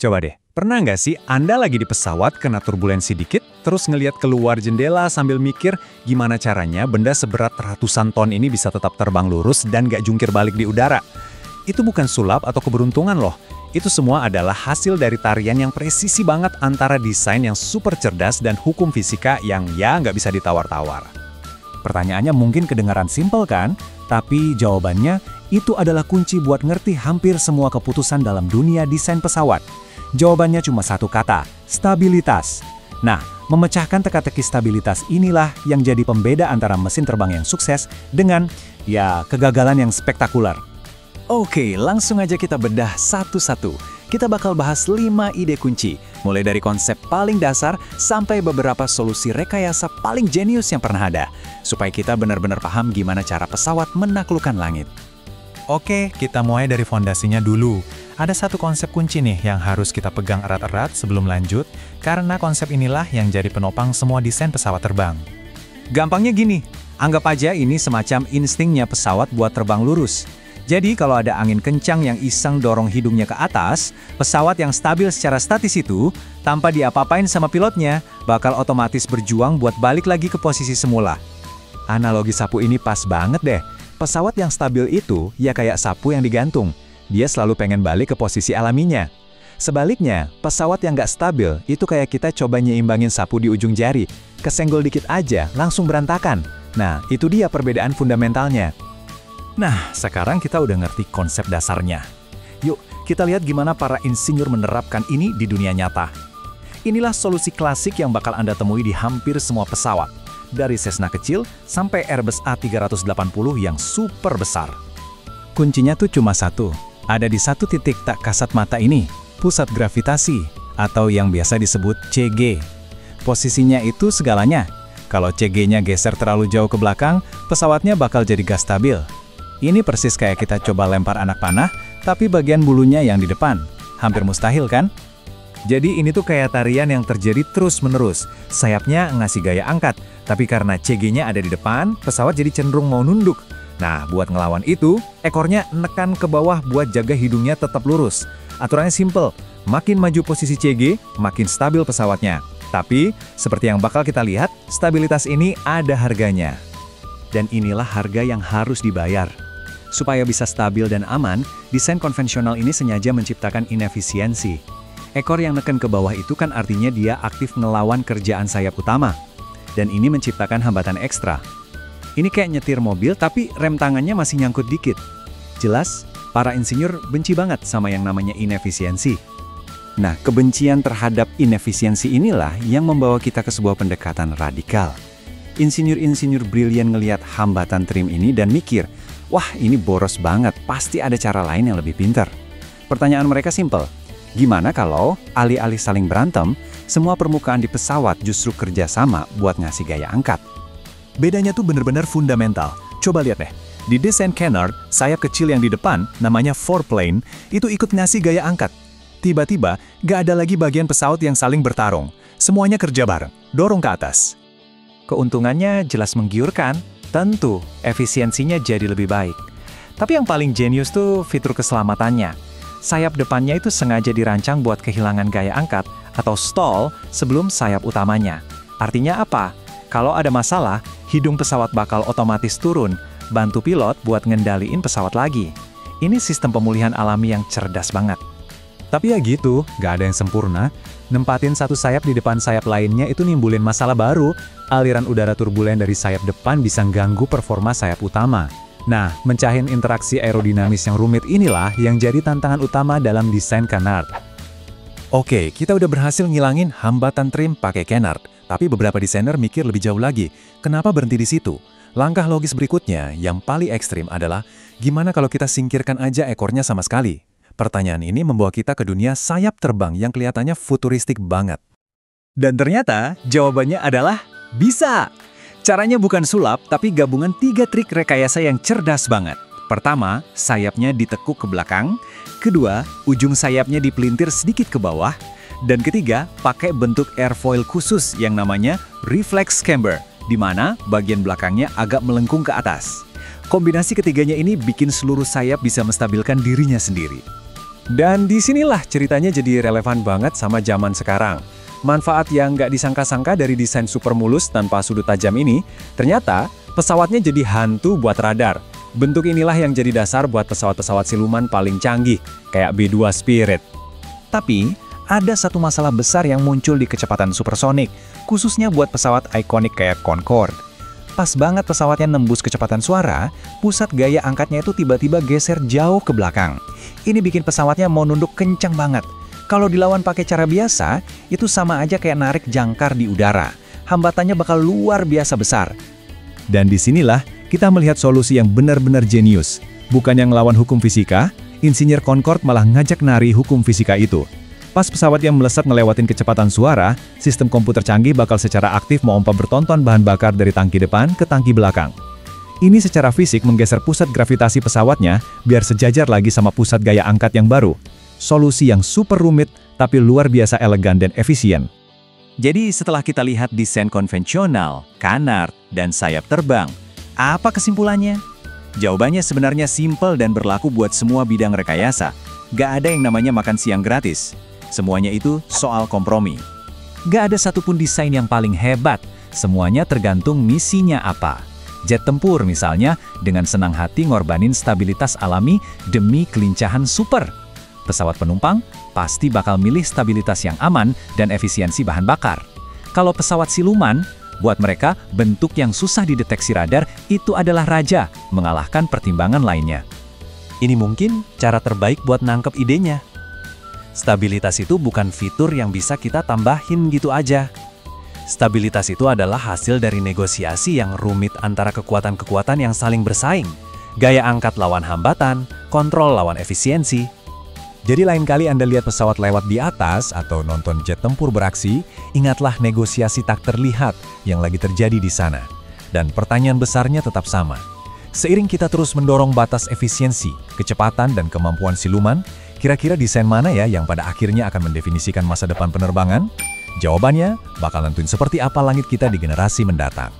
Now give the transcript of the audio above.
Coba deh, pernah nggak sih Anda lagi di pesawat kena turbulensi dikit, terus ngelihat keluar jendela sambil mikir gimana caranya benda seberat ratusan ton ini bisa tetap terbang lurus dan nggak jungkir balik di udara? Itu bukan sulap atau keberuntungan loh. Itu semua adalah hasil dari tarian yang presisi banget antara desain yang super cerdas dan hukum fisika yang ya nggak bisa ditawar-tawar. Pertanyaannya mungkin kedengaran simpel kan? Tapi jawabannya itu adalah kunci buat ngerti hampir semua keputusan dalam dunia desain pesawat. Jawabannya cuma satu kata, stabilitas. Nah, memecahkan teka-teki stabilitas inilah yang jadi pembeda antara mesin terbang yang sukses dengan, kegagalan yang spektakuler. Oke, langsung aja kita bedah satu-satu. Kita bakal bahas 5 ide kunci, mulai dari konsep paling dasar sampai beberapa solusi rekayasa paling jenius yang pernah ada, supaya kita benar-benar paham gimana cara pesawat menaklukkan langit. Oke, kita mulai dari fondasinya dulu. Ada satu konsep kunci nih yang harus kita pegang erat-erat sebelum lanjut, karena konsep inilah yang jadi penopang semua desain pesawat terbang. Gampangnya gini, anggap aja ini semacam instingnya pesawat buat terbang lurus. Jadi kalau ada angin kencang yang iseng dorong hidungnya ke atas, pesawat yang stabil secara statis itu, tanpa diapa-apain sama pilotnya, bakal otomatis berjuang buat balik lagi ke posisi semula. Analogi sapu ini pas banget deh. Pesawat yang stabil itu ya kayak sapu yang digantung. Dia selalu pengen balik ke posisi alaminya. Sebaliknya, pesawat yang nggak stabil itu kayak kita coba nyeimbangin sapu di ujung jari. Kesenggol dikit aja, langsung berantakan. Nah, itu dia perbedaan fundamentalnya. Nah, sekarang kita udah ngerti konsep dasarnya. Yuk, kita lihat gimana para insinyur menerapkan ini di dunia nyata. Inilah solusi klasik yang bakal Anda temui di hampir semua pesawat. Dari Cessna kecil sampai Airbus A380 yang super besar. Kuncinya tuh cuma satu. Ada di satu titik tak kasat mata ini, pusat gravitasi, atau yang biasa disebut CG. Posisinya itu segalanya. Kalau CG-nya geser terlalu jauh ke belakang, pesawatnya bakal jadi gak stabil. Ini persis kayak kita coba lempar anak panah, tapi bagian bulunya yang di depan. Hampir mustahil kan? Jadi ini tuh kayak tarian yang terjadi terus-menerus. Sayapnya ngasih gaya angkat, tapi karena CG-nya ada di depan, pesawat jadi cenderung mau nunduk. Nah, buat ngelawan itu, ekornya nekan ke bawah buat jaga hidungnya tetap lurus. Aturannya simple, makin maju posisi CG, makin stabil pesawatnya. Tapi, seperti yang bakal kita lihat, stabilitas ini ada harganya. Dan inilah harga yang harus dibayar. Supaya bisa stabil dan aman, desain konvensional ini sengaja menciptakan inefisiensi. Ekor yang neken ke bawah itu kan artinya dia aktif ngelawan kerjaan sayap utama. Dan ini menciptakan hambatan ekstra. Ini kayak nyetir mobil tapi rem tangannya masih nyangkut dikit. Jelas, para insinyur benci banget sama yang namanya inefisiensi. Nah, kebencian terhadap inefisiensi inilah yang membawa kita ke sebuah pendekatan radikal. Insinyur-insinyur brilian ngelihat hambatan trim ini dan mikir, wah ini boros banget, pasti ada cara lain yang lebih pintar. Pertanyaan mereka simpel, gimana kalau alih-alih saling berantem, semua permukaan di pesawat justru kerjasama buat ngasih gaya angkat? Bedanya tuh bener-bener fundamental. Coba lihat deh, di desain Canard, sayap kecil yang di depan, namanya foreplane, itu ikut ngasih gaya angkat. Tiba-tiba, gak ada lagi bagian pesawat yang saling bertarung. Semuanya kerja bareng, dorong ke atas. Keuntungannya jelas menggiurkan, tentu efisiensinya jadi lebih baik. Tapi yang paling jenius tuh fitur keselamatannya. Sayap depannya itu sengaja dirancang buat kehilangan gaya angkat atau stall sebelum sayap utamanya. Artinya apa? Kalau ada masalah, hidung pesawat bakal otomatis turun, bantu pilot buat ngendaliin pesawat lagi. Ini sistem pemulihan alami yang cerdas banget. Tapi ya gitu, gak ada yang sempurna. Nempatin satu sayap di depan sayap lainnya itu nimbulin masalah baru. Aliran udara turbulen dari sayap depan bisa ganggu performa sayap utama. Nah, mencahin interaksi aerodinamis yang rumit inilah yang jadi tantangan utama dalam desain Canard. Oke, kita udah berhasil ngilangin hambatan trim pakai Canard. Tapi beberapa desainer mikir lebih jauh lagi. Kenapa berhenti di situ? Langkah logis berikutnya yang paling ekstrim adalah, gimana kalau kita singkirkan aja ekornya sama sekali? Pertanyaan ini membawa kita ke dunia sayap terbang yang kelihatannya futuristik banget. Dan ternyata jawabannya adalah bisa! Caranya bukan sulap, tapi gabungan 3 trik rekayasa yang cerdas banget. Pertama, sayapnya ditekuk ke belakang. Kedua, ujung sayapnya dipelintir sedikit ke bawah. Dan ketiga, pakai bentuk airfoil khusus yang namanya reflex camber, di mana bagian belakangnya agak melengkung ke atas. Kombinasi ketiganya ini bikin seluruh sayap bisa menstabilkan dirinya sendiri. Dan disinilah ceritanya jadi relevan banget sama zaman sekarang. Manfaat yang nggak disangka-sangka dari desain super mulus tanpa sudut tajam ini, ternyata pesawatnya jadi hantu buat radar. Bentuk inilah yang jadi dasar buat pesawat-pesawat siluman paling canggih, kayak B-2 Spirit. Tapi, ada satu masalah besar yang muncul di kecepatan supersonik, khususnya buat pesawat ikonik kayak Concorde. Pas banget pesawatnya nembus kecepatan suara, pusat gaya angkatnya itu tiba-tiba geser jauh ke belakang. Ini bikin pesawatnya mau nunduk kencang banget. Kalau dilawan pakai cara biasa, itu sama aja kayak narik jangkar di udara. Hambatannya bakal luar biasa besar. Dan disinilah kita melihat solusi yang benar-benar jenius. Bukan yang ngelawan hukum fisika, insinyur Concorde malah ngajak nari hukum fisika itu. Pas pesawat yang melesat ngelewatin kecepatan suara, sistem komputer canggih bakal secara aktif memompa bertonton bahan bakar dari tangki depan ke tangki belakang. Ini secara fisik menggeser pusat gravitasi pesawatnya biar sejajar lagi sama pusat gaya angkat yang baru. Solusi yang super rumit tapi luar biasa elegan dan efisien. Jadi setelah kita lihat desain konvensional, canard, dan sayap terbang, apa kesimpulannya? Jawabannya sebenarnya simpel dan berlaku buat semua bidang rekayasa. Gak ada yang namanya makan siang gratis. Semuanya itu soal kompromi. Gak ada satupun desain yang paling hebat. Semuanya tergantung misinya apa. Jet tempur misalnya, dengan senang hati ngorbanin stabilitas alami demi kelincahan super. Pesawat penumpang pasti bakal milih stabilitas yang aman dan efisiensi bahan bakar. Kalau pesawat siluman, buat mereka, bentuk yang susah dideteksi radar itu adalah raja, mengalahkan pertimbangan lainnya. Ini mungkin cara terbaik buat nangkep idenya. Stabilitas itu bukan fitur yang bisa kita tambahin gitu aja. Stabilitas itu adalah hasil dari negosiasi yang rumit antara kekuatan-kekuatan yang saling bersaing. Gaya angkat lawan hambatan, kontrol lawan efisiensi. Jadi lain kali Anda lihat pesawat lewat di atas atau nonton jet tempur beraksi, ingatlah negosiasi tak terlihat yang lagi terjadi di sana. Dan pertanyaan besarnya tetap sama. Seiring kita terus mendorong batas efisiensi, kecepatan, dan kemampuan siluman, kira-kira desain mana ya yang pada akhirnya akan mendefinisikan masa depan penerbangan? Jawabannya bakal nentuin seperti apa langit kita di generasi mendatang.